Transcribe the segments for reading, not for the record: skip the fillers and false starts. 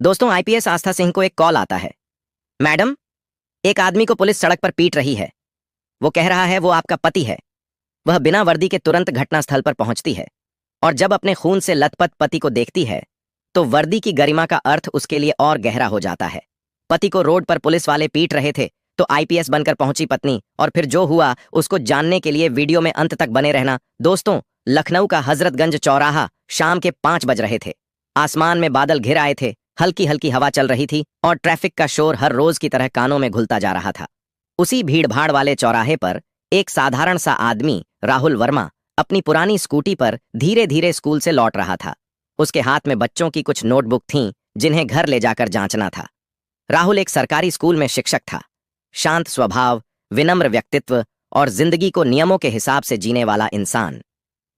दोस्तों, आईपीएस आस्था सिंह को एक कॉल आता है। मैडम, एक आदमी को पुलिस सड़क पर पीट रही है। वो कह रहा है वो आपका पति है। वह बिना वर्दी के तुरंत घटनास्थल पर पहुंचती है और जब अपने खून से लथपथ पति को देखती है तो वर्दी की गरिमा का अर्थ उसके लिए और गहरा हो जाता है। पति को रोड पर पुलिस वाले पीट रहे थे तो आईपीएस बनकर पहुंची पत्नी, और फिर जो हुआ उसको जानने के लिए वीडियो में अंत तक बने रहना। दोस्तों, लखनऊ का हजरतगंज चौराहा शाम के 5 बज रहे थे। आसमान में बादल घिर आए थे, हल्की हल्की हवा चल रही थी और ट्रैफिक का शोर हर रोज की तरह कानों में घुलता जा रहा था। उसी भीड़-भाड़ वाले चौराहे पर एक साधारण सा आदमी, राहुल वर्मा, अपनी पुरानी स्कूटी पर धीरे धीरे स्कूल से लौट रहा था। उसके हाथ में बच्चों की कुछ नोटबुक थीं जिन्हें घर ले जाकर जांचना था। राहुल एक सरकारी स्कूल में शिक्षक था। शांत स्वभाव, विनम्र व्यक्तित्व और जिंदगी को नियमों के हिसाब से जीने वाला इंसान।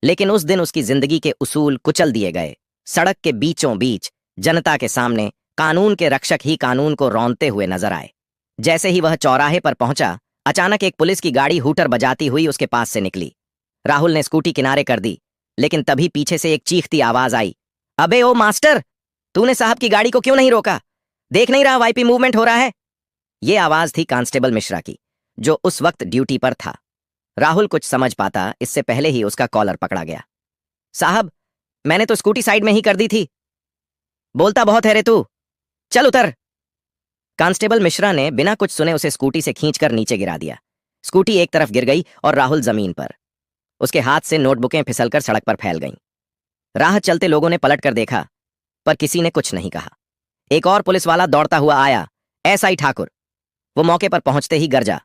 लेकिन उस दिन उसकी जिंदगी के उसूल कुचल दिए गए। सड़क के बीचों बीच जनता के सामने कानून के रक्षक ही कानून को रौंदते हुए नजर आए। जैसे ही वह चौराहे पर पहुंचा, अचानक एक पुलिस की गाड़ी हूटर बजाती हुई उसके पास से निकली। राहुल ने स्कूटी किनारे कर दी, लेकिन तभी पीछे से एक चीखती आवाज आई, अबे ओ मास्टर, तूने साहब की गाड़ी को क्यों नहीं रोका? देख नहीं रहा वाईपी मूवमेंट हो रहा है? ये आवाज थी कांस्टेबल मिश्रा की, जो उस वक्त ड्यूटी पर था। राहुल कुछ समझ पाता इससे पहले ही उसका कॉलर पकड़ा गया। साहब, मैंने तो स्कूटी साइड में ही कर दी थी। बोलता बहुत है रे तू, चल उतर। कांस्टेबल मिश्रा ने बिना कुछ सुने उसे स्कूटी से खींचकर नीचे गिरा दिया। स्कूटी एक तरफ गिर गई और राहुल जमीन पर। उसके हाथ से नोटबुकें फिसलकर सड़क पर फैल गईं। राह चलते लोगों ने पलटकर देखा, पर किसी ने कुछ नहीं कहा। एक और पुलिस वाला दौड़ता हुआ आया, एसआई ठाकुर। वो मौके पर पहुंचते ही गरजा,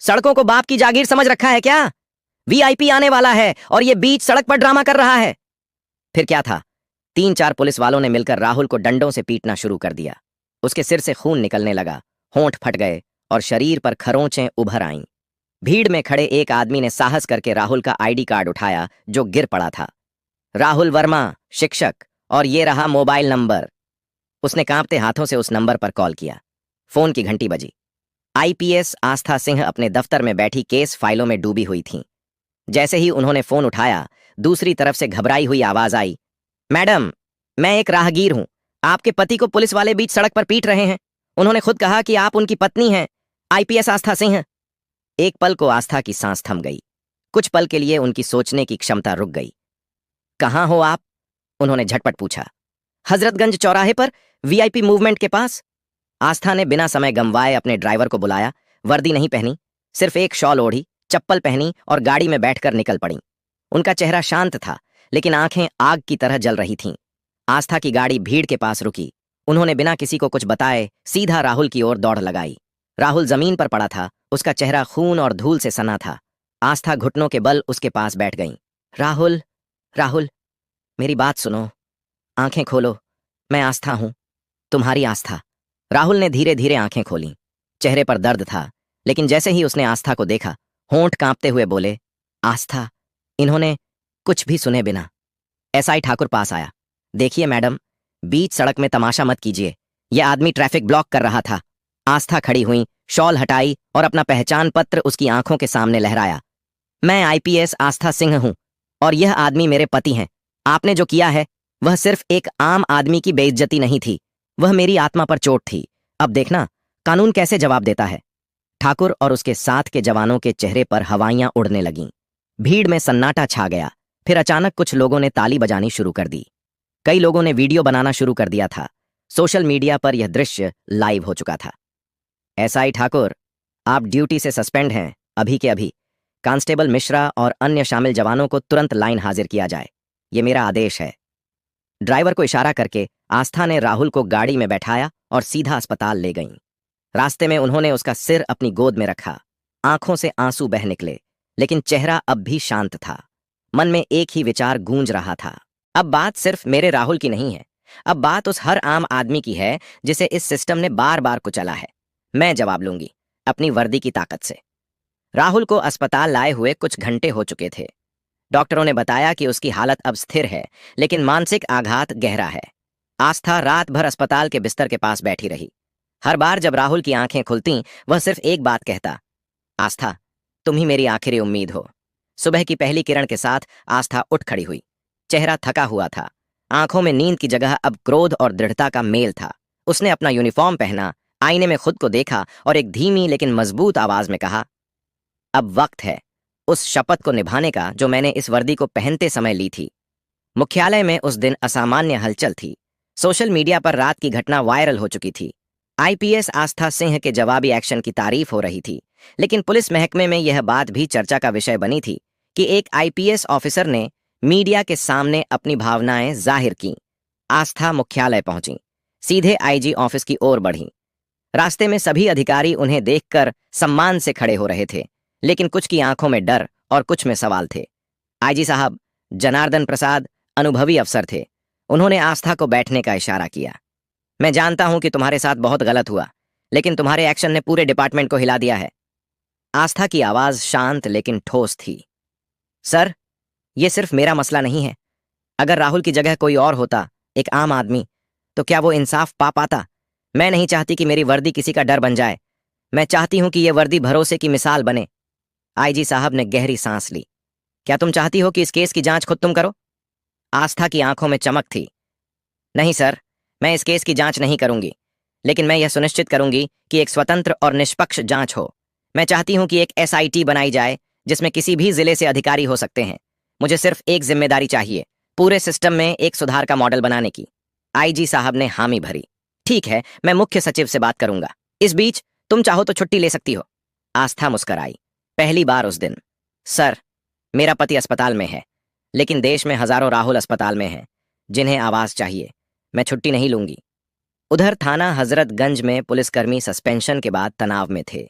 सड़कों को बाप की जागीर समझ रखा है क्या? वीआईपी आने वाला है और ये बीच सड़क पर ड्रामा कर रहा है। फिर क्या था, 3-4 पुलिस वालों ने मिलकर राहुल को डंडों से पीटना शुरू कर दिया। उसके सिर से खून निकलने लगा, होंठ फट गए और शरीर पर खरोंचें उभर आईं। भीड़ में खड़े एक आदमी ने साहस करके राहुल का आईडी कार्ड उठाया जो गिर पड़ा था। राहुल वर्मा, शिक्षक, और ये रहा मोबाइल नंबर। उसने कांपते हाथों से उस नंबर पर कॉल किया। फोन की घंटी बजी। आईपीएस आस्था सिंह अपने दफ्तर में बैठी केस फाइलों में डूबी हुई थीं। जैसे ही उन्होंने फोन उठाया, दूसरी तरफ से घबराई हुई आवाज आई, मैडम, मैं एक राहगीर हूं। आपके पति को पुलिस वाले बीच सड़क पर पीट रहे हैं। उन्होंने खुद कहा कि आप उनकी पत्नी हैं, आईपीएस आस्था सिंह। एक पल को आस्था की सांस थम गई। कुछ पल के लिए उनकी सोचने की क्षमता रुक गई। कहां हो आप? उन्होंने झटपट पूछा। हजरतगंज चौराहे पर, वीआईपी मूवमेंट के पास। आस्था ने बिना समय गंवाए अपने ड्राइवर को बुलाया। वर्दी नहीं पहनी, सिर्फ एक शॉल ओढ़ी, चप्पल पहनी और गाड़ी में बैठकर निकल पड़ी। उनका चेहरा शांत था, लेकिन आंखें आग की तरह जल रही थीं। आस्था की गाड़ी भीड़ के पास रुकी। उन्होंने बिना किसी को कुछ बताए सीधा राहुल की ओर दौड़ लगाई। राहुल जमीन पर पड़ा था, उसका चेहरा खून और धूल से सना था। आस्था घुटनों के बल उसके पास बैठ गई। राहुल, राहुल, मेरी बात सुनो, आंखें खोलो। मैं आस्था हूं, तुम्हारी आस्था। राहुल ने धीरे धीरे आंखें खोलीं। चेहरे पर दर्द था, लेकिन जैसे ही उसने आस्था को देखा, होंठ कांपते हुए बोले, आस्था। इन्होंने कुछ भी सुने बिना एसआई ठाकुर पास आया। देखिए मैडम, बीच सड़क में तमाशा मत कीजिए। यह आदमी ट्रैफिक ब्लॉक कर रहा था। आस्था खड़ी हुई, शॉल हटाई और अपना पहचान पत्र उसकी आंखों के सामने लहराया। मैं आईपीएस आस्था सिंह हूं और यह आदमी मेरे पति हैं। आपने जो किया है वह सिर्फ एक आम आदमी की बेइज्जती नहीं थी, वह मेरी आत्मा पर चोट थी। अब देखना कानून कैसे जवाब देता है। ठाकुर और उसके साथ के जवानों के चेहरे पर हवाइयां उड़ने लगीं। भीड़ में सन्नाटा छा गया। फिर अचानक कुछ लोगों ने ताली बजानी शुरू कर दी। कई लोगों ने वीडियो बनाना शुरू कर दिया था। सोशल मीडिया पर यह दृश्य लाइव हो चुका था। एसआई ठाकुर, आप ड्यूटी से सस्पेंड हैं, अभी के अभी। कांस्टेबल मिश्रा और अन्य शामिल जवानों को तुरंत लाइन हाजिर किया जाए, ये मेरा आदेश है। ड्राइवर को इशारा करके आस्था ने राहुल को गाड़ी में बैठाया और सीधा अस्पताल ले गईं। रास्ते में उन्होंने उसका सिर अपनी गोद में रखा। आंखों से आंसू बह निकले, लेकिन चेहरा अब भी शांत था। मन में एक ही विचार गूंज रहा था, अब बात सिर्फ मेरे राहुल की नहीं है। अब बात उस हर आम आदमी की है जिसे इस सिस्टम ने बार बार कुचला है। मैं जवाब लूंगी, अपनी वर्दी की ताकत से। राहुल को अस्पताल लाए हुए कुछ घंटे हो चुके थे। डॉक्टरों ने बताया कि उसकी हालत अब स्थिर है, लेकिन मानसिक आघात गहरा है। आस्था रात भर अस्पताल के बिस्तर के पास बैठी रही। हर बार जब राहुल की आंखें खुलतीं, वह सिर्फ एक बात कहता, आस्था, तुम ही मेरी आखिरी उम्मीद हो। सुबह की पहली किरण के साथ आस्था उठ खड़ी हुई। चेहरा थका हुआ था। आंखों में नींद की जगह अब क्रोध और दृढ़ता का मेल था। उसने अपना यूनिफॉर्म पहना, आईने में खुद को देखा और एक धीमी लेकिन मजबूत आवाज में कहा, अब वक्त है उस शपथ को निभाने का जो मैंने इस वर्दी को पहनते समय ली थी। मुख्यालय में उस दिन असामान्य हलचल थी। सोशल मीडिया पर रात की घटना वायरल हो चुकी थी। आईपीएस आस्था सिंह के जवाबी एक्शन की तारीफ हो रही थी, लेकिन पुलिस महकमे में यह बात भी चर्चा का विषय बनी थी कि एक आईपीएस ऑफिसर ने मीडिया के सामने अपनी भावनाएं जाहिर की। आस्था मुख्यालय पहुंची, सीधे आईजी ऑफिस की ओर बढ़ी। रास्ते में सभी अधिकारी उन्हें देखकर सम्मान से खड़े हो रहे थे, लेकिन कुछ की आंखों में डर और कुछ में सवाल थे। आईजी साहब जनार्दन प्रसाद अनुभवी अफसर थे। उन्होंने आस्था को बैठने का इशारा किया। मैं जानता हूं कि तुम्हारे साथ बहुत गलत हुआ, लेकिन तुम्हारे एक्शन ने पूरे डिपार्टमेंट को हिला दिया है। आस्था की आवाज शांत लेकिन ठोस थी। सर, यह सिर्फ मेरा मसला नहीं है। अगर राहुल की जगह कोई और होता, एक आम आदमी, तो क्या वो इंसाफ पा पाता? मैं नहीं चाहती कि मेरी वर्दी किसी का डर बन जाए। मैं चाहती हूं कि यह वर्दी भरोसे की मिसाल बने। आईजी साहब ने गहरी सांस ली। क्या तुम चाहती हो कि इस केस की जांच खुद तुम करो? आस्था की आंखों में चमक थी। नहीं सर, मैं इस केस की जांच नहीं करूंगी, लेकिन मैं यह सुनिश्चित करूंगी कि एक स्वतंत्र और निष्पक्ष जांच हो। मैं चाहती हूं कि एक एसआईटी बनाई जाए जिसमें किसी भी जिले से अधिकारी हो सकते हैं। मुझे सिर्फ एक जिम्मेदारी चाहिए, पूरे सिस्टम में एक सुधार का मॉडल बनाने की। आईजी साहब ने हामी भरी। ठीक है, मैं मुख्य सचिव से बात करूंगा। इस बीच तुम चाहो तो छुट्टी ले सकती हो। आस्था मुस्कराई। पहली बार उस दिन। सर, मेरा पति अस्पताल में है, लेकिन देश में हजारों राहुल अस्पताल में हैं जिन्हें आवाज चाहिए। मैं छुट्टी नहीं लूंगी। उधर थाना हजरतगंज में पुलिसकर्मी सस्पेंशन के बाद तनाव में थे।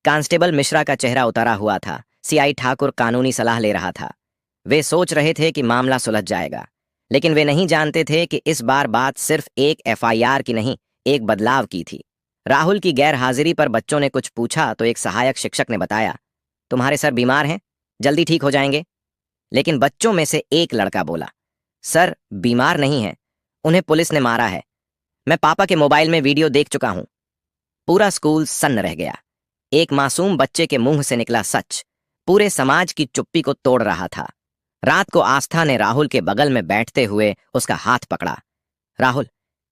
कांस्टेबल मिश्रा का चेहरा उतारा हुआ था। सीआई ठाकुर कानूनी सलाह ले रहा था। वे सोच रहे थे कि मामला सुलझ जाएगा, लेकिन वे नहीं जानते थे कि इस बार बात सिर्फ एक एफआईआर की नहीं, एक बदलाव की थी। राहुल की गैर हाजिरी पर बच्चों ने कुछ पूछा तो एक सहायक शिक्षक ने बताया, तुम्हारे सर बीमार हैं, जल्दी ठीक हो जाएंगे। लेकिन बच्चों में से एक लड़का बोला, सर बीमार नहीं है, उन्हें पुलिस ने मारा है। मैं पापा के मोबाइल में वीडियो देख चुका हूं। पूरा स्कूल सन्न रह गया। एक मासूम बच्चे के मुंह से निकला सच पूरे समाज की चुप्पी को तोड़ रहा था। रात को आस्था ने राहुल के बगल में बैठते हुए उसका हाथ पकड़ा। राहुल,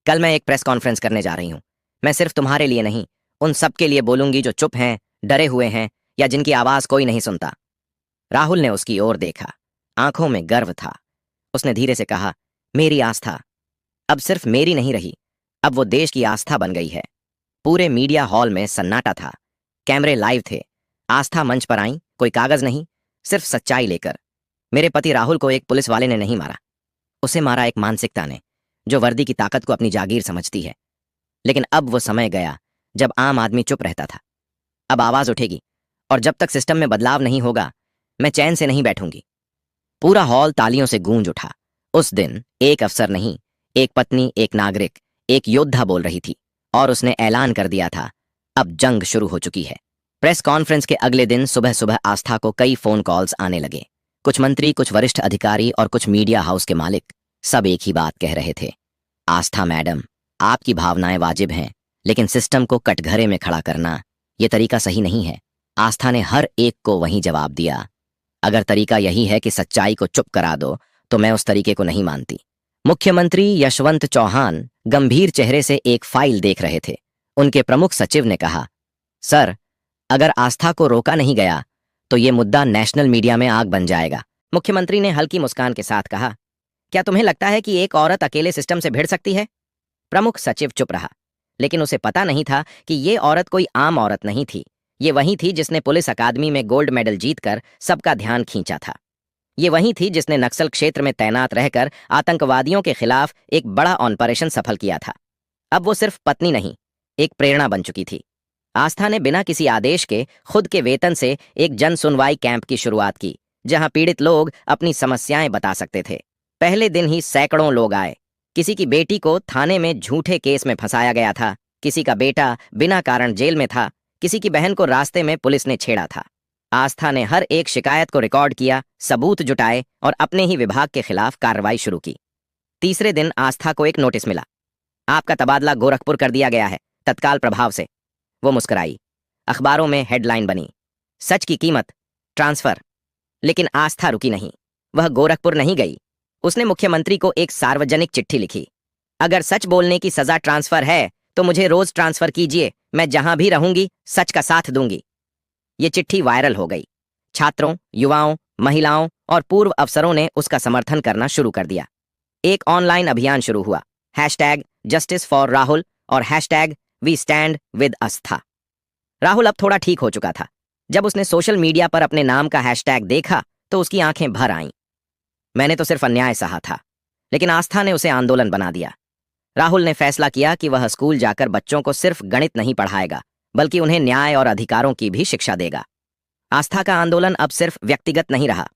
कल मैं एक प्रेस कॉन्फ्रेंस करने जा रही हूं। मैं सिर्फ तुम्हारे लिए नहीं, उन सबके लिए बोलूंगी जो चुप हैं, डरे हुए हैं या जिनकी आवाज कोई नहीं सुनता। राहुल ने उसकी ओर देखा। आंखों में गर्व था। उसने धीरे से कहा, मेरी आस्था अब सिर्फ मेरी नहीं रही, अब वो देश की आस्था बन गई है। पूरे मीडिया हॉल में सन्नाटा था। कैमरे लाइव थे। आस्था मंच पर आई, कोई कागज नहीं, सिर्फ सच्चाई लेकर। मेरे पति राहुल को एक पुलिस वाले ने नहीं मारा, उसे मारा एक मानसिकता ने, जो वर्दी की ताकत को अपनी जागीर समझती है। लेकिन अब वो समय गया जब आम आदमी चुप रहता था। अब आवाज उठेगी, और जब तक सिस्टम में बदलाव नहीं होगा, मैं चैन से नहीं बैठूंगी। पूरा हॉल तालियों से गूंज उठा। उस दिन एक अफसर नहीं, एक पत्नी, एक नागरिक, एक योद्धा बोल रही थी, और उसने ऐलान कर दिया था, अब जंग शुरू हो चुकी है। प्रेस कॉन्फ्रेंस के अगले दिन सुबह सुबह आस्था को कई फोन कॉल्स आने लगे। कुछ मंत्री, कुछ वरिष्ठ अधिकारी और कुछ मीडिया हाउस के मालिक, सब एक ही बात कह रहे थे, आस्था मैडम, आपकी भावनाएं वाजिब हैं, लेकिन सिस्टम को कटघरे में खड़ा करना यह तरीका सही नहीं है। आस्था ने हर एक को वहीं जवाब दिया, अगर तरीका यही है कि सच्चाई को चुप करा दो, तो मैं उस तरीके को नहीं मानती। मुख्यमंत्री यशवंत चौहान गंभीर चेहरे से एक फाइल देख रहे थे। उनके प्रमुख सचिव ने कहा, सर, अगर आस्था को रोका नहीं गया तो यह मुद्दा नेशनल मीडिया में आग बन जाएगा। मुख्यमंत्री ने हल्की मुस्कान के साथ कहा, क्या तुम्हें लगता है कि एक औरत अकेले सिस्टम से भिड़ सकती है? प्रमुख सचिव चुप रहा, लेकिन उसे पता नहीं था कि ये औरत कोई आम औरत नहीं थी। ये वही थी जिसने पुलिस अकादमी में गोल्ड मेडल जीतकर सबका ध्यान खींचा था। ये वही थी जिसने नक्सल क्षेत्र में तैनात रहकर आतंकवादियों के खिलाफ एक बड़ा ऑपरेशन सफल किया था। अब वो सिर्फ पत्नी नहीं, एक प्रेरणा बन चुकी थी। आस्था ने बिना किसी आदेश के खुद के वेतन से एक जन सुनवाई कैंप की शुरुआत की, जहां पीड़ित लोग अपनी समस्याएं बता सकते थे। पहले दिन ही सैकड़ों लोग आए। किसी की बेटी को थाने में झूठे केस में फंसाया गया था, किसी का बेटा बिना कारण जेल में था, किसी की बहन को रास्ते में पुलिस ने छेड़ा था। आस्था ने हर एक शिकायत को रिकॉर्ड किया, सबूत जुटाए और अपने ही विभाग के खिलाफ कार्रवाई शुरू की। तीसरे दिन आस्था को एक नोटिस मिला, आपका तबादला गोरखपुर कर दिया गया है, तत्काल प्रभाव से। वो मुस्कुराई। अखबारों में हेडलाइन बनी, सच की कीमत, ट्रांसफर। लेकिन आस्था रुकी नहीं। वह गोरखपुर नहीं गई। उसने मुख्यमंत्री को एक सार्वजनिक चिट्ठी लिखी। अगर सच बोलने की सजा ट्रांसफर है तो मुझे रोज ट्रांसफर कीजिए, मैं जहां भी रहूंगी सच का साथ दूंगी। ये चिट्ठी वायरल हो गई। छात्रों, युवाओं, महिलाओं और पूर्व अफसरों ने उसका समर्थन करना शुरू कर दिया। एक ऑनलाइन अभियान शुरू हुआ, #जस्टिस फॉर राहुल और #वी स्टैंड विद अस था। राहुल अब थोड़ा ठीक हो चुका था। जब उसने सोशल मीडिया पर अपने नाम का हैशटैग देखा तो उसकी आंखें भर आईं। मैंने तो सिर्फ अन्याय सहा था, लेकिन आस्था ने उसे आंदोलन बना दिया। राहुल ने फैसला किया कि वह स्कूल जाकर बच्चों को सिर्फ गणित नहीं पढ़ाएगा, बल्कि उन्हें न्याय और अधिकारों की भी शिक्षा देगा। आस्था का आंदोलन अब सिर्फ व्यक्तिगत नहीं रहा।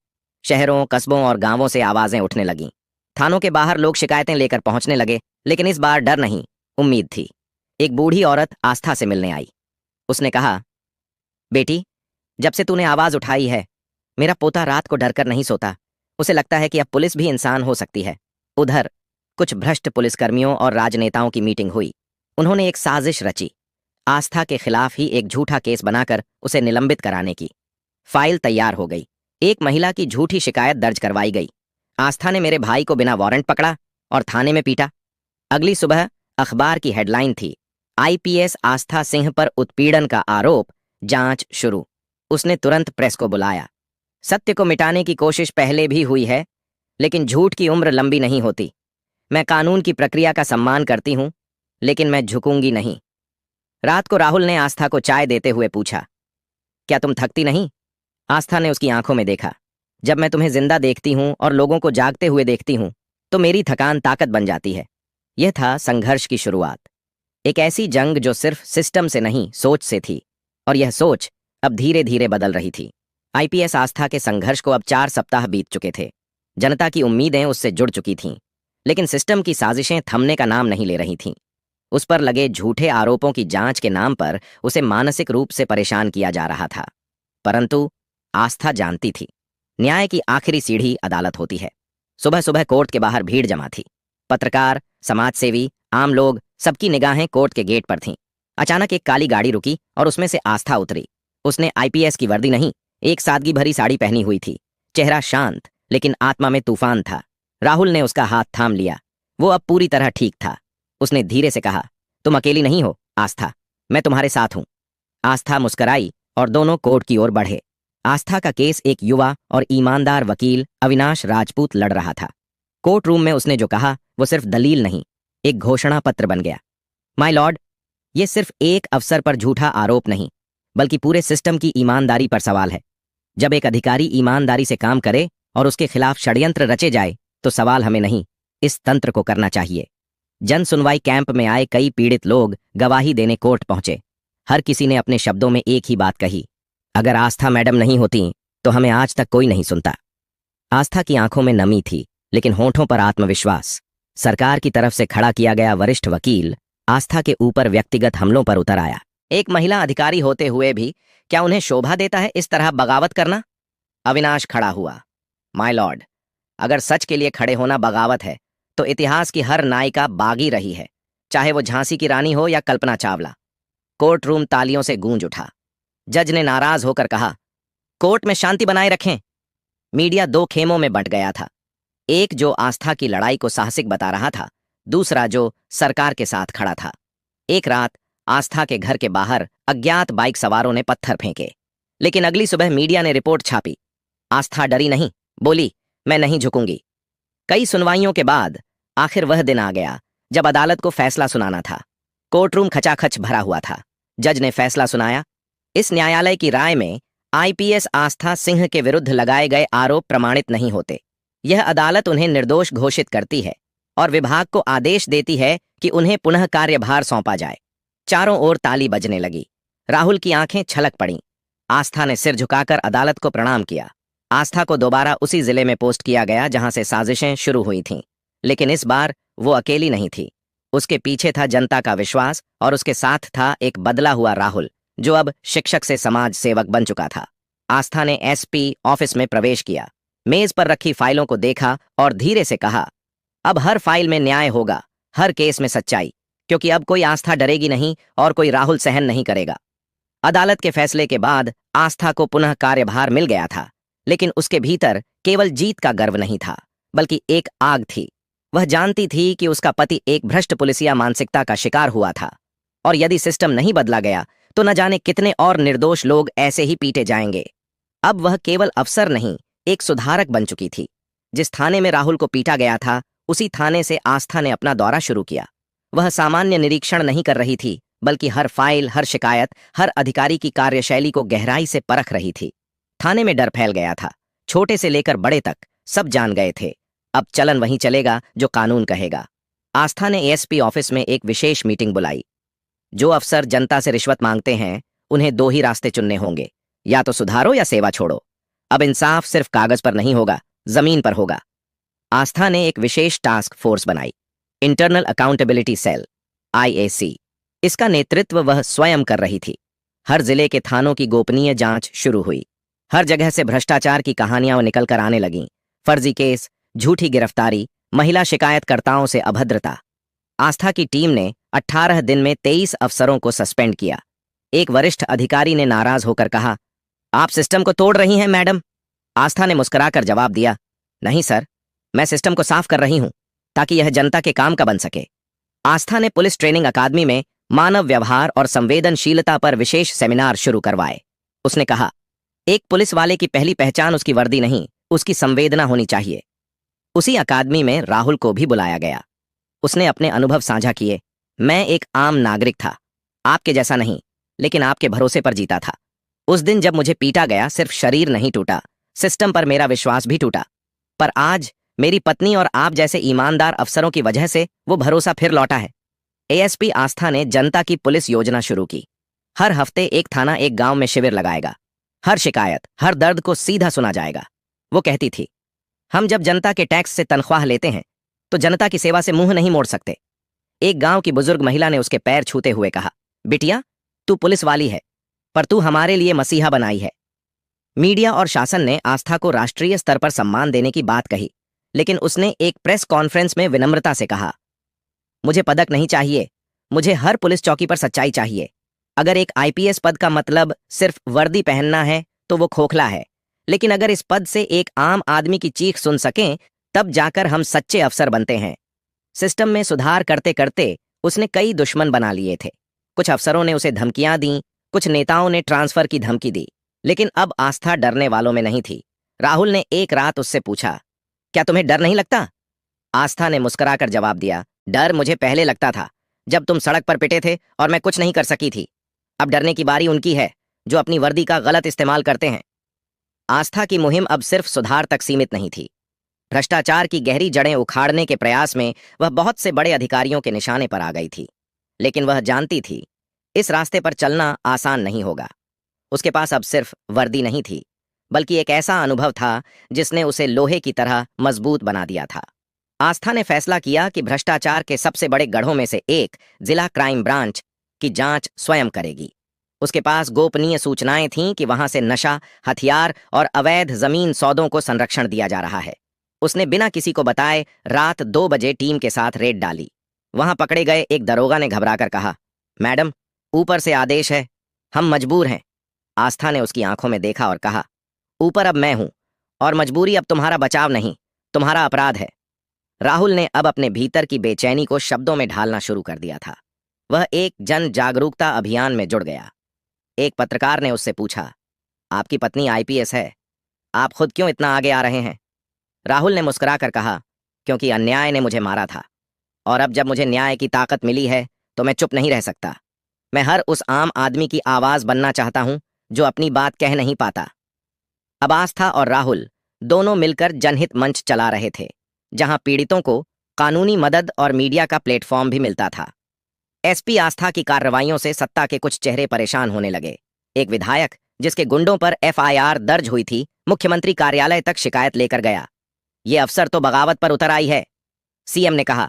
शहरों, कस्बों और गांवों से आवाजें उठने लगीं। थानों के बाहर लोग शिकायतें लेकर पहुंचने लगे, लेकिन इस बार डर नहीं, उम्मीद थी। एक बूढ़ी औरत आस्था से मिलने आई। उसने कहा, बेटी, जब से तूने आवाज उठाई है, मेरा पोता रात को डरकर नहीं सोता। उसे लगता है कि अब पुलिस भी इंसान हो सकती है। उधर कुछ भ्रष्ट पुलिसकर्मियों और राजनेताओं की मीटिंग हुई। उन्होंने एक साजिश रची, आस्था के खिलाफ ही एक झूठा केस बनाकर उसे निलंबित कराने की। फाइल तैयार हो गई। एक महिला की झूठी शिकायत दर्ज करवाई गई। आस्था ने मेरे भाई को बिना वारंट पकड़ा और थाने में पीटा। अगली सुबह अखबार की हेडलाइन थी, IPS आस्था सिंह पर उत्पीड़न का आरोप, जांच शुरू। उसने तुरंत प्रेस को बुलाया। सत्य को मिटाने की कोशिश पहले भी हुई है, लेकिन झूठ की उम्र लंबी नहीं होती। मैं कानून की प्रक्रिया का सम्मान करती हूं, लेकिन मैं झुकूंगी नहीं। रात को राहुल ने आस्था को चाय देते हुए पूछा, क्या तुम थकती नहीं? आस्था ने उसकी आंखों में देखा। जब मैं तुम्हें जिंदा देखती हूं और लोगों को जागते हुए देखती हूं, तो मेरी थकान ताकत बन जाती है। यह था संघर्ष की शुरुआत। एक ऐसी जंग जो सिर्फ सिस्टम से नहीं, सोच से थी, और यह सोच अब धीरे धीरे बदल रही थी। IPS आस्था के संघर्ष को अब 4 सप्ताह बीत चुके थे। जनता की उम्मीदें उससे जुड़ चुकी थीं, लेकिन सिस्टम की साजिशें थमने का नाम नहीं ले रही थीं। उस पर लगे झूठे आरोपों की जांच के नाम पर उसे मानसिक रूप से परेशान किया जा रहा था। परंतु आस्था जानती थी, न्याय की आखिरी सीढ़ी अदालत होती है। सुबह सुबह कोर्ट के बाहर भीड़ जमा थी। पत्रकार, समाजसेवी, आम लोग, सबकी निगाहें कोर्ट के गेट पर थीं। अचानक एक काली गाड़ी रुकी और उसमें से आस्था उतरी। उसने IPS की वर्दी नहीं, एक सादगी भरी साड़ी पहनी हुई थी। चेहरा शांत, लेकिन आत्मा में तूफान था। राहुल ने उसका हाथ थाम लिया। वो अब पूरी तरह ठीक था। उसने धीरे से कहा, तुम अकेली नहीं हो आस्था, मैं तुम्हारे साथ हूं। आस्था मुस्कराई और दोनों कोर्ट की ओर बढ़े। आस्था का केस एक युवा और ईमानदार वकील अविनाश राजपूत लड़ रहा था। कोर्ट रूम में उसने जो कहा वो सिर्फ दलील नहीं, एक घोषणा पत्र बन गया। माय लॉर्ड, ये सिर्फ एक अफसर पर झूठा आरोप नहीं, बल्कि पूरे सिस्टम की ईमानदारी पर सवाल है। जब एक अधिकारी ईमानदारी से काम करे और उसके खिलाफ षड्यंत्र रचे जाए, तो सवाल हमें नहीं, इस तंत्र को करना चाहिए। जन सुनवाई कैंप में आए कई पीड़ित लोग गवाही देने कोर्ट पहुंचे। हर किसी ने अपने शब्दों में एक ही बात कही, अगर आस्था मैडम नहीं होती तो हमें आज तक कोई नहीं सुनता। आस्था की आंखों में नमी थी, लेकिन होठों पर आत्मविश्वास। सरकार की तरफ से खड़ा किया गया वरिष्ठ वकील आस्था के ऊपर व्यक्तिगत हमलों पर उतर आया। एक महिला अधिकारी होते हुए भी क्या उन्हें शोभा देता है इस तरह बगावत करना? अविनाश खड़ा हुआ। माय लॉर्ड, अगर सच के लिए खड़े होना बगावत है, तो इतिहास की हर नायिका बागी रही है, चाहे वो झांसी की रानी हो या कल्पना चावला। कोर्ट रूम तालियों से गूंज उठा। जज ने नाराज होकर कहा, कोर्ट में शांति बनाए रखें। मीडिया 2 खेमों में बंट गया था। एक जो आस्था की लड़ाई को साहसिक बता रहा था, दूसरा जो सरकार के साथ खड़ा था। एक रात आस्था के घर के बाहर अज्ञात बाइक सवारों ने पत्थर फेंके, लेकिन अगली सुबह मीडिया ने रिपोर्ट छापी। आस्था डरी नहीं, बोली, मैं नहीं झुकूंगी। कई सुनवाइयों के बाद आखिर वह दिन आ गया जब अदालत को फैसला सुनाना था। कोर्टरूम खचाखच भरा हुआ था। जज ने फैसला सुनाया। इस न्यायालय की राय में IPS आस्था सिंह के विरुद्ध लगाए गए आरोप प्रमाणित नहीं होते। यह अदालत उन्हें निर्दोष घोषित करती है और विभाग को आदेश देती है कि उन्हें पुनः कार्यभार सौंपा जाए। चारों ओर ताली बजने लगी। राहुल की आंखें छलक पड़ीं। आस्था ने सिर झुकाकर अदालत को प्रणाम किया। आस्था को दोबारा उसी जिले में पोस्ट किया गया जहां से साजिशें शुरू हुई थीं, लेकिन इस बार वो अकेली नहीं थी। उसके पीछे था जनता का विश्वास और उसके साथ था एक बदला हुआ राहुल, जो अब शिक्षक से समाज सेवक बन चुका था। आस्था ने SP ऑफिस में प्रवेश किया, मेज पर रखी फाइलों को देखा और धीरे से कहा, अब हर फाइल में न्याय होगा, हर केस में सच्चाई, क्योंकि अब कोई आस्था डरेगी नहीं और कोई राहुल सहन नहीं करेगा। अदालत के फैसले के बाद आस्था को पुनः कार्यभार मिल गया था, लेकिन उसके भीतर केवल जीत का गर्व नहीं था, बल्कि एक आग थी। वह जानती थी कि उसका पति एक भ्रष्ट पुलिसिया मानसिकता का शिकार हुआ था, और यदि सिस्टम नहीं बदला गया तो न जाने कितने और निर्दोष लोग ऐसे ही पीटे जाएंगे। अब वह केवल अफसर नहीं, एक सुधारक बन चुकी थी। जिस थाने में राहुल को पीटा गया था, उसी थाने से आस्था ने अपना दौरा शुरू किया। वह सामान्य निरीक्षण नहीं कर रही थी, बल्कि हर फाइल, हर शिकायत, हर अधिकारी की कार्यशैली को गहराई से परख रही थी। थाने में डर फैल गया था। छोटे से लेकर बड़े तक सब जान गए थे, अब चलन वहीं चलेगा जो कानून कहेगा। आस्था ने एएसपी ऑफिस में एक विशेष मीटिंग बुलाई। जो अफसर जनता से रिश्वत मांगते हैं, उन्हें दो ही रास्ते चुनने होंगे, या तो सुधारो या सेवा छोड़ो। अब इंसाफ सिर्फ कागज पर नहीं होगा, जमीन पर होगा। आस्था ने एक विशेष टास्क फोर्स बनाई, इंटरनल अकाउंटेबिलिटी सेल, आईएसी। इसका नेतृत्व वह स्वयं कर रही थी। हर जिले के थानों की गोपनीय जांच शुरू हुई। हर जगह से भ्रष्टाचार की कहानियां निकलकर आने लगीं। फर्जी केस, झूठी गिरफ्तारी, महिला शिकायतकर्ताओं से अभद्रता। आस्था की टीम ने 18 दिन में 23 अफसरों को सस्पेंड किया। एक वरिष्ठ अधिकारी ने नाराज होकर कहा, आप सिस्टम को तोड़ रही हैं मैडम। आस्था ने मुस्कुराकर जवाब दिया, नहीं सर, मैं सिस्टम को साफ कर रही हूं ताकि यह जनता के काम का बन सके। आस्था ने पुलिस ट्रेनिंग अकादमी में मानव व्यवहार और संवेदनशीलता पर विशेष सेमिनार शुरू करवाए। उसने कहा, एक पुलिस वाले की पहली पहचान उसकी वर्दी नहीं, उसकी संवेदना होनी चाहिए। उसी अकादमी में राहुल को भी बुलाया गया। उसने अपने अनुभव साझा किए। मैं एक आम नागरिक था, आपके जैसा नहीं, लेकिन आपके भरोसे पर जीता था। उस दिन जब मुझे पीटा गया, सिर्फ शरीर नहीं टूटा, सिस्टम पर मेरा विश्वास भी टूटा। पर आज मेरी पत्नी और आप जैसे ईमानदार अफसरों की वजह से वो भरोसा फिर लौटा है। एएसपी आस्था ने जनता की पुलिस योजना शुरू की। हर हफ्ते एक थाना, एक गांव में शिविर लगाएगा। हर शिकायत, हर दर्द को सीधा सुना जाएगा। वो कहती थी, हम जब जनता के टैक्स से तनख्वाह लेते हैं तो जनता की सेवा से मुंह नहीं मोड़ सकते। एक गांव की बुजुर्ग महिला ने उसके पैर छूते हुए कहा, बिटिया, तू पुलिस वाली है, पर तू हमारे लिए मसीहा बनाई है। मीडिया और शासन ने आस्था को राष्ट्रीय स्तर पर सम्मान देने की बात कही, लेकिन उसने एक प्रेस कॉन्फ्रेंस में विनम्रता से कहा, मुझे पदक नहीं चाहिए, मुझे हर पुलिस चौकी पर सच्चाई चाहिए। अगर एक आईपीएस पद का मतलब सिर्फ वर्दी पहनना है तो वो खोखला है, लेकिन अगर इस पद से एक आम आदमी की चीख सुन सकें, तब जाकर हम सच्चे अफसर बनते हैं। सिस्टम में सुधार करते करते उसने कई दुश्मन बना लिए थे। कुछ अफसरों ने उसे धमकियां दी, कुछ नेताओं ने ट्रांसफर की धमकी दी, लेकिन अब आस्था डरने वालों में नहीं थी। राहुल ने एक रात उससे पूछा, क्या तुम्हें डर नहीं लगता? आस्था ने मुस्कुराकर जवाब दिया, डर मुझे पहले लगता था, जब तुम सड़क पर पिटे थे और मैं कुछ नहीं कर सकी थी। अब डरने की बारी उनकी है जो अपनी वर्दी का गलत इस्तेमाल करते हैं। आस्था की मुहिम अब सिर्फ सुधार तक सीमित नहीं थी। भ्रष्टाचार की गहरी जड़ें उखाड़ने के प्रयास में वह बहुत से बड़े अधिकारियों के निशाने पर आ गई थी। लेकिन वह जानती थी, इस रास्ते पर चलना आसान नहीं होगा। उसके पास अब सिर्फ वर्दी नहीं थी, बल्कि एक ऐसा अनुभव था जिसने उसे लोहे की तरह मजबूत बना दिया था। आस्था ने फैसला किया कि भ्रष्टाचार के सबसे बड़े गढ़ों में से एक, जिला क्राइम ब्रांच, की जांच स्वयं करेगी। उसके पास गोपनीय सूचनाएं थीं कि वहां से नशा, हथियार और अवैध जमीन सौदों को संरक्षण दिया जा रहा है। उसने बिना किसी को बताए रात 2 बजे टीम के साथ रेड डाली। वहां पकड़े गए एक दरोगा ने घबराकर कहा, मैडम, ऊपर से आदेश है, हम मजबूर हैं। आस्था ने उसकी आंखों में देखा और कहा, ऊपर अब मैं हूं, और मजबूरी अब तुम्हारा बचाव नहीं, तुम्हारा अपराध है। राहुल ने अब अपने भीतर की बेचैनी को शब्दों में ढालना शुरू कर दिया था। वह एक जन जागरूकता अभियान में जुड़ गया। एक पत्रकार ने उससे पूछा, आपकी पत्नी आईपीएस है, आप खुद क्यों इतना आगे आ रहे हैं? राहुल ने मुस्कुराकर कहा, क्योंकि अन्याय ने मुझे मारा था, और अब जब मुझे न्याय की ताकत मिली है तो मैं चुप नहीं रह सकता। मैं हर उस आम आदमी की आवाज बनना चाहता हूं जो अपनी बात कह नहीं पाता। अब आस्था और राहुल दोनों मिलकर जनहित मंच चला रहे थे, जहां पीड़ितों को कानूनी मदद और मीडिया का प्लेटफॉर्म भी मिलता था। एसपी आस्था की कार्रवाइयों से सत्ता के कुछ चेहरे परेशान होने लगे। एक विधायक, जिसके गुंडों पर एफआईआर दर्ज हुई थी, मुख्यमंत्री कार्यालय तक शिकायत लेकर गया। ये अफसर तो बगावत पर उतर आई है। सीएम ने कहा,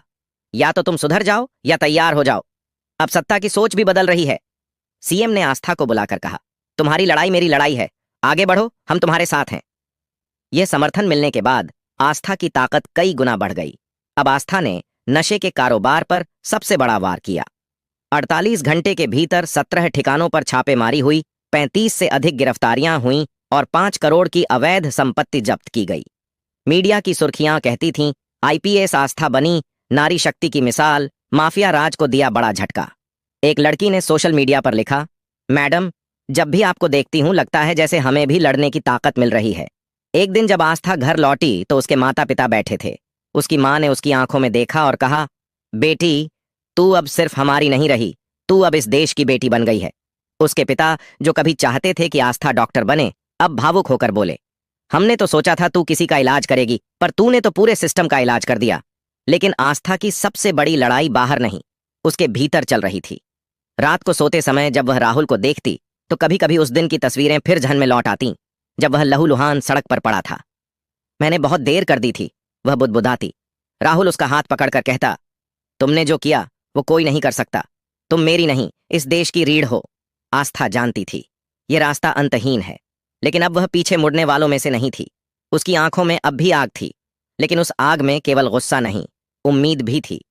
या तो तुम सुधर जाओ या तैयार हो जाओ, अब सत्ता की सोच भी बदल रही है। सीएम ने आस्था को बुलाकर कहा, तुम्हारी लड़ाई मेरी लड़ाई है, आगे बढ़ो, हम तुम्हारे साथ हैं। यह समर्थन मिलने के बाद आस्था की ताकत कई गुना बढ़ गई। अब आस्था ने नशे के कारोबार पर सबसे बड़ा वार किया। 48 घंटे के भीतर 17 ठिकानों पर छापेमारी हुई, 35 से अधिक गिरफ्तारियां हुईं और 5 करोड़ की अवैध संपत्ति जब्त की गई। मीडिया की सुर्खियां कहती थीं, आईपीएस आस्था बनी नारी शक्ति की मिसाल, माफिया राज को दिया बड़ा झटका। एक लड़की ने सोशल मीडिया पर लिखा, मैडम, जब भी आपको देखती हूं लगता है जैसे हमें भी लड़ने की ताकत मिल रही है। एक दिन जब आस्था घर लौटी तो उसके माता पिता बैठे थे। उसकी मां ने उसकी आंखों में देखा और कहा, बेटी, तू अब सिर्फ हमारी नहीं रही, तू अब इस देश की बेटी बन गई है। उसके पिता, जो कभी चाहते थे कि आस्था डॉक्टर बने, अब भावुक होकर बोले, हमने तो सोचा था तू किसी का इलाज करेगी, पर तूने तो पूरे सिस्टम का इलाज कर दिया। लेकिन आस्था की सबसे बड़ी लड़ाई बाहर नहीं, उसके भीतर चल रही थी। रात को सोते समय जब वह राहुल को देखती तो कभी कभी उस दिन की तस्वीरें फिर जहन में लौट आती, जब वह लहूलुहान सड़क पर पड़ा था। मैंने बहुत देर कर दी थी, वह बुदबुदाती। राहुल उसका हाथ पकड़कर कहता, तुमने जो किया वो कोई नहीं कर सकता। तुम मेरी नहीं, इस देश की रीढ़ हो। आस्था जानती थी ये रास्ता अंतहीन है, लेकिन अब वह पीछे मुड़ने वालों में से नहीं थी। उसकी आंखों में अब भी आग थी, लेकिन उस आग में केवल गुस्सा नहीं, उम्मीद भी थी।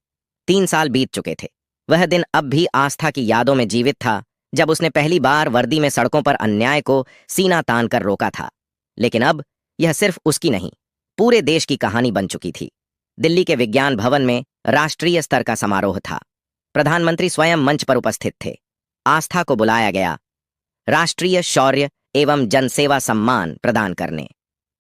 3 साल बीत चुके थे। वह दिन अब भी आस्था की यादों में जीवित था, जब उसने पहली बार वर्दी में सड़कों पर अन्याय को सीना तान कर रोका था। लेकिन अब यह सिर्फ उसकी नहीं, पूरे देश की कहानी बन चुकी थी। दिल्ली के विज्ञान भवन में राष्ट्रीय स्तर का समारोह था। प्रधानमंत्री स्वयं मंच पर उपस्थित थे। आस्था को बुलाया गया राष्ट्रीय शौर्य एवं जनसेवा सम्मान प्रदान करने।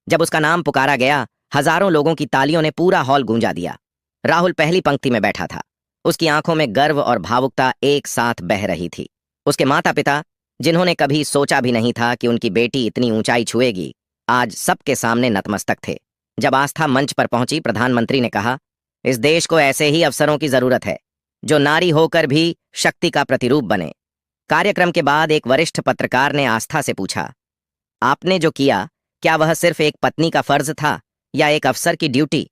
जब उसका नाम पुकारा गया, हजारों लोगों की तालियों ने पूरा हॉल गूंजा दिया। राहुल पहली पंक्ति में बैठा था। उसकी आंखों में गर्व और भावुकता एक साथ बह रही थी। उसके माता पिता, जिन्होंने कभी सोचा भी नहीं था कि उनकी बेटी इतनी ऊंचाई छुएगी, आज सबके सामने नतमस्तक थे। जब आस्था मंच पर पहुंची, प्रधानमंत्री ने कहा, इस देश को ऐसे ही अफसरों की जरूरत है, जो नारी होकर भी शक्ति का प्रतिरूप बने। कार्यक्रम के बाद एक वरिष्ठ पत्रकार ने आस्था से पूछा, आपने जो किया, क्या वह सिर्फ एक पत्नी का फर्ज था या एक अफसर की ड्यूटी?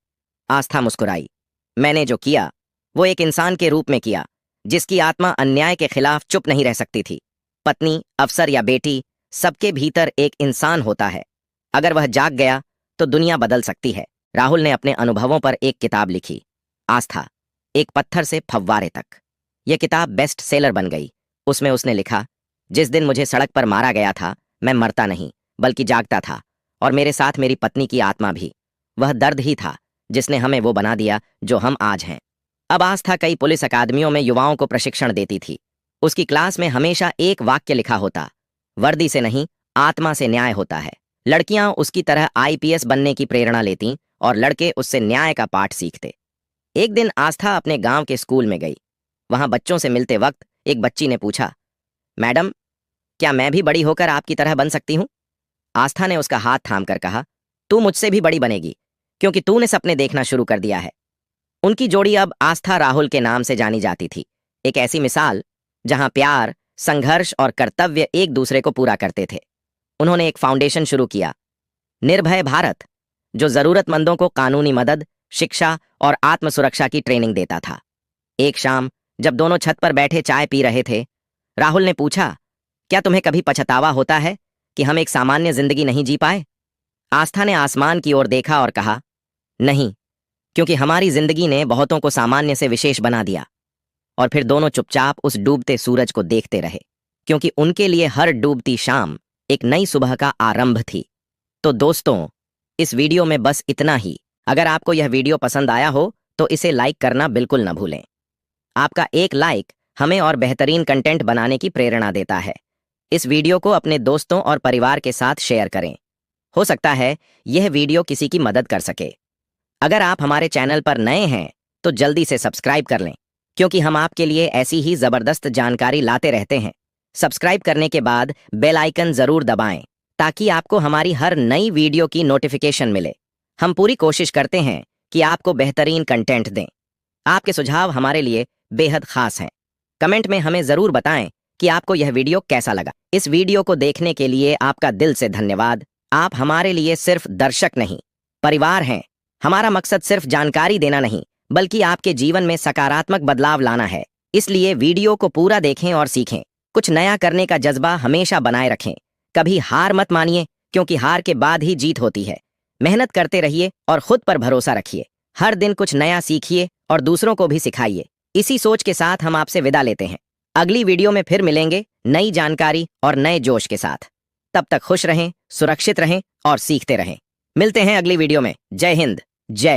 आस्था मुस्कुराई, मैंने जो किया वो एक इंसान के रूप में किया, जिसकी आत्मा अन्याय के खिलाफ चुप नहीं रह सकती थी। पत्नी, अफसर या बेटी, सबके भीतर एक इंसान होता है। अगर वह जाग गया तो दुनिया बदल सकती है। राहुल ने अपने अनुभवों पर एक किताब लिखी, आस्था, एक पत्थर से फव्वारे तक। यह किताब बेस्ट सेलर बन गई। उसमें उसने लिखा, जिस दिन मुझे सड़क पर मारा गया था, मैं मरता नहीं बल्कि जागता था, और मेरे साथ मेरी पत्नी की आत्मा भी। वह दर्द ही था जिसने हमें वो बना दिया जो हम आज हैं। अब आस्था कई पुलिस अकादमियों में युवाओं को प्रशिक्षण देती थी। उसकी क्लास में हमेशा एक वाक्य लिखा होता, वर्दी से नहीं, आत्मा से न्याय होता है। लड़कियां उसकी तरह आईपीएस बनने की प्रेरणा लेती और लड़के उससे न्याय का पाठ सीखते। एक दिन आस्था अपने गांव के स्कूल में गई। वहां बच्चों से मिलते वक्त एक बच्ची ने पूछा, मैडम, क्या मैं भी बड़ी होकर आपकी तरह बन सकती हूं? आस्था ने उसका हाथ थामकर कहा, तू मुझसे भी बड़ी बनेगी, क्योंकि तूने सपने देखना शुरू कर दिया है। उनकी जोड़ी अब आस्था राहुल के नाम से जानी जाती थी। एक ऐसी मिसाल जहां प्यार, संघर्ष और कर्तव्य एक दूसरे को पूरा करते थे। उन्होंने एक फाउंडेशन शुरू किया, निर्भय भारत, जो जरूरतमंदों को कानूनी मदद, शिक्षा और आत्मसुरक्षा की ट्रेनिंग देता था। एक शाम जब दोनों छत पर बैठे चाय पी रहे थे, राहुल ने पूछा, क्या तुम्हें कभी पछतावा होता है कि हम एक सामान्य जिंदगी नहीं जी पाए? आस्था ने आसमान की ओर देखा और कहा, नहीं, क्योंकि हमारी जिंदगी ने बहुतों को सामान्य से विशेष बना दिया। और फिर दोनों चुपचाप उस डूबते सूरज को देखते रहे, क्योंकि उनके लिए हर डूबती शाम एक नई सुबह का आरंभ थी। तो दोस्तों, इस वीडियो में बस इतना ही। अगर आपको यह वीडियो पसंद आया हो तो इसे लाइक करना बिल्कुल न भूलें। आपका एक लाइक हमें और बेहतरीन कंटेंट बनाने की प्रेरणा देता है। इस वीडियो को अपने दोस्तों और परिवार के साथ शेयर करें। हो सकता है यह वीडियो किसी की मदद कर सके। अगर आप हमारे चैनल पर नए हैं तो जल्दी से सब्सक्राइब कर लें, क्योंकि हम आपके लिए ऐसी ही जबरदस्त जानकारी लाते रहते हैं। सब्सक्राइब करने के बाद बेल आइकन जरूर दबाएं, ताकि आपको हमारी हर नई वीडियो की नोटिफिकेशन मिले। हम पूरी कोशिश करते हैं कि आपको बेहतरीन कंटेंट दें। आपके सुझाव हमारे लिए बेहद खास हैं। कमेंट में हमें जरूर बताएं कि आपको यह वीडियो कैसा लगा। इस वीडियो को देखने के लिए आपका दिल से धन्यवाद। आप हमारे लिए सिर्फ दर्शक नहीं, परिवार हैं। हमारा मकसद सिर्फ जानकारी देना नहीं, बल्कि आपके जीवन में सकारात्मक बदलाव लाना है। इसलिए वीडियो को पूरा देखें और सीखें। कुछ नया करने का जज्बा हमेशा बनाए रखें। कभी हार मत मानिए, क्योंकि हार के बाद ही जीत होती है। मेहनत करते रहिए और खुद पर भरोसा रखिए। हर दिन कुछ नया सीखिए और दूसरों को भी सिखाइए। इसी सोच के साथ हम आपसे विदा लेते हैं। अगली वीडियो में फिर मिलेंगे नई जानकारी और नए जोश के साथ। तब तक खुश रहें, सुरक्षित रहें और सीखते रहें। मिलते हैं अगली वीडियो में। जय हिंद, जय